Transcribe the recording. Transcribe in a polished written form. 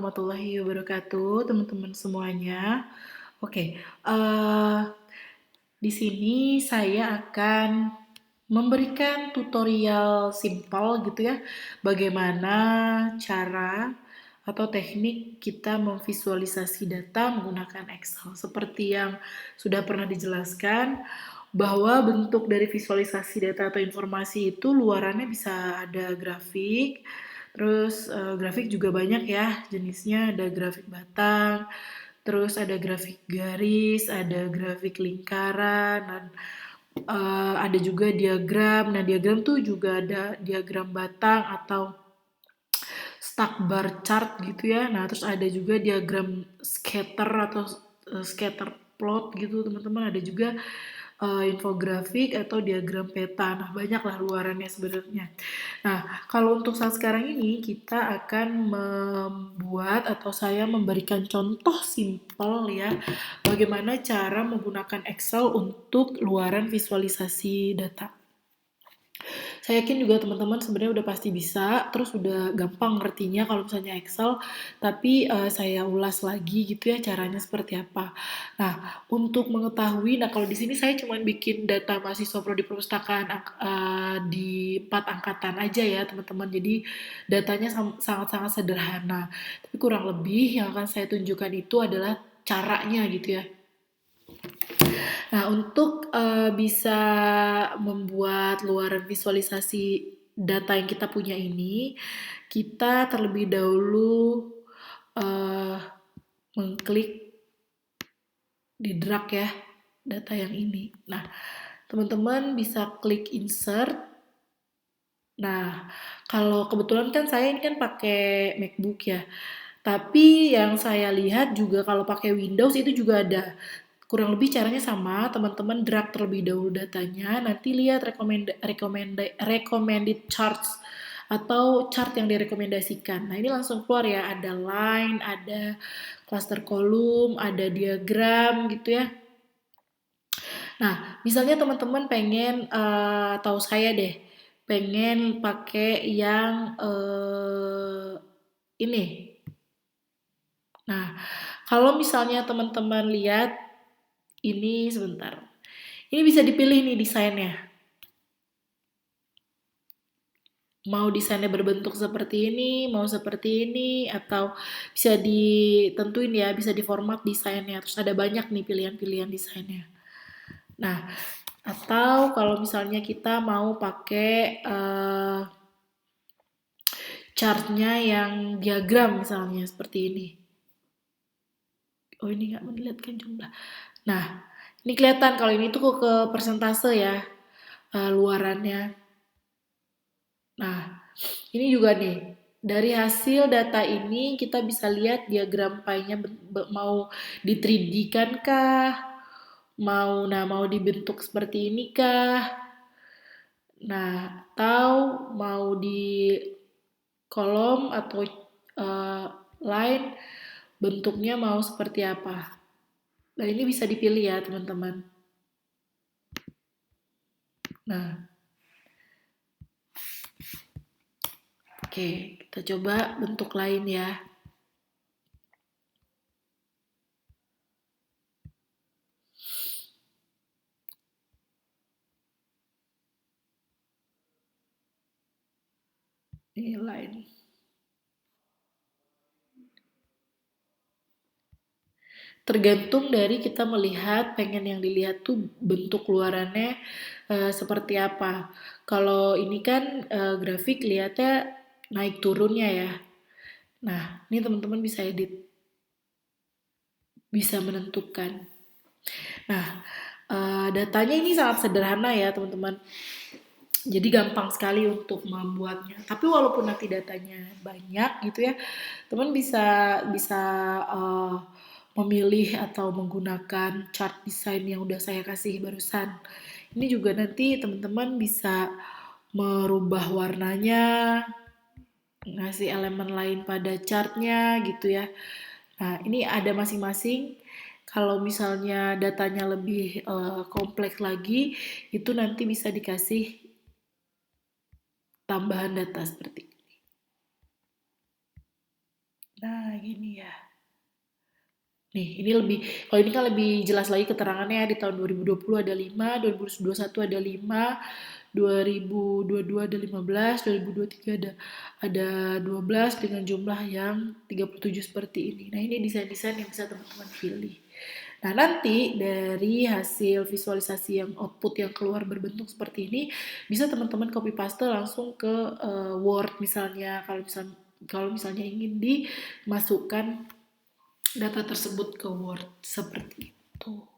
Warahmatullahi wabarakatuh, teman-teman semuanya. Oke, eee, di sini saya akan memberikan tutorial simpel gitu ya, bagaimana cara atau teknik kita memvisualisasi data menggunakan Excel. Seperti yang sudah pernah dijelaskan, bahwa bentuk dari visualisasi data atau informasi itu luarannya bisa ada grafik, terus grafik juga banyak ya jenisnya, ada grafik batang, terus ada grafik garis, ada grafik lingkaran, dan ada juga diagram. Nah, diagram tuh juga ada diagram batang atau stack bar chart gitu ya. Nah, terus ada juga diagram scatter atau scatter plot gitu, teman-teman. Ada juga infografik atau diagram peta. Nah, banyaklah luarannya sebenarnya. Nah, kalau untuk saat sekarang ini kita akan membuat atau saya memberikan contoh simpel ya, bagaimana cara menggunakan Excel untuk luaran visualisasi data. Saya yakin juga teman-teman sebenarnya udah pasti bisa, terus udah gampang ngertinya kalau misalnya Excel, tapi saya ulas lagi gitu ya caranya seperti apa. Nah, untuk mengetahui, nah kalau di sini saya cuma bikin data mahasiswa prodi perpustakaan di 4 angkatan aja ya teman-teman, jadi datanya sangat-sangat sederhana. Tapi kurang lebih yang akan saya tunjukkan itu adalah caranya gitu ya. Nah, untuk bisa membuat luaran visualisasi data yang kita punya ini, kita terlebih dahulu uh, mengklik di drag ya data yang ini. Nah, teman-teman bisa klik insert. Nah, kalau kebetulan kan saya ini kan pakai MacBook ya. Tapi yang saya lihat juga kalau pakai Windows itu juga ada. Kurang lebih caranya sama, teman-teman drag terlebih dahulu datanya, nanti lihat recommended charts atau chart yang direkomendasikan. Nah, ini langsung keluar ya, ada line, ada cluster kolom, ada diagram gitu ya. Nah, misalnya teman-teman pengen atau saya deh pengen pakai yang ini. Nah, kalau misalnya teman-teman lihat ini sebentar. Ini bisa dipilih nih desainnya. Mau desainnya berbentuk seperti ini, mau seperti ini, atau bisa ditentuin ya, bisa diformat desainnya. Terus ada banyak nih pilihan-pilihan desainnya. Nah, atau kalau misalnya kita mau pakai chartnya yang diagram misalnya seperti ini. Oh, ini nggak melihatkan jumlah. Nah, ini kelihatan kalau ini tuh ke persentase ya, luarannya. Nah, ini juga nih, dari hasil data ini kita bisa lihat diagram pie-nya mau di 3D kan kah? Mau dibentuk seperti ini kah? Nah, atau mau di kolom atau line bentuknya mau seperti apa? Nah, ini bisa dipilih ya, teman-teman. Nah, oke, kita coba bentuk lain ya. Ini lain. Tergantung dari kita melihat, pengen yang dilihat tuh bentuk luarannya seperti apa. Kalau ini kan grafik lihatnya naik turunnya ya. Nah, ini teman-teman bisa edit, bisa menentukan. Nah, datanya ini sangat sederhana ya teman-teman. Jadi gampang sekali untuk membuatnya. Tapi walaupun nanti datanya banyak gitu ya, teman bisa memilih atau menggunakan chart design yang udah saya kasih barusan. Ini juga nanti teman-teman bisa merubah warnanya, ngasih elemen lain pada chartnya gitu ya. Nah, ini ada masing-masing. Kalau misalnya datanya lebih kompleks lagi, itu nanti bisa dikasih tambahan data seperti ini. Nah, gini ya. Nih, ini lebih, kalau ini kan lebih jelas lagi keterangannya ya, di tahun 2020 ada 5, 2021 ada 5, 2022 ada 15, 2023 ada 12 dengan jumlah yang 37 seperti ini. Nah, ini desain-desain yang bisa teman-teman pilih. Nah, nanti dari hasil visualisasi yang output yang keluar berbentuk seperti ini, bisa teman-teman copy paste langsung ke Word misalnya, kalau misalnya ingin dimasukkan data tersebut ke Word seperti itu.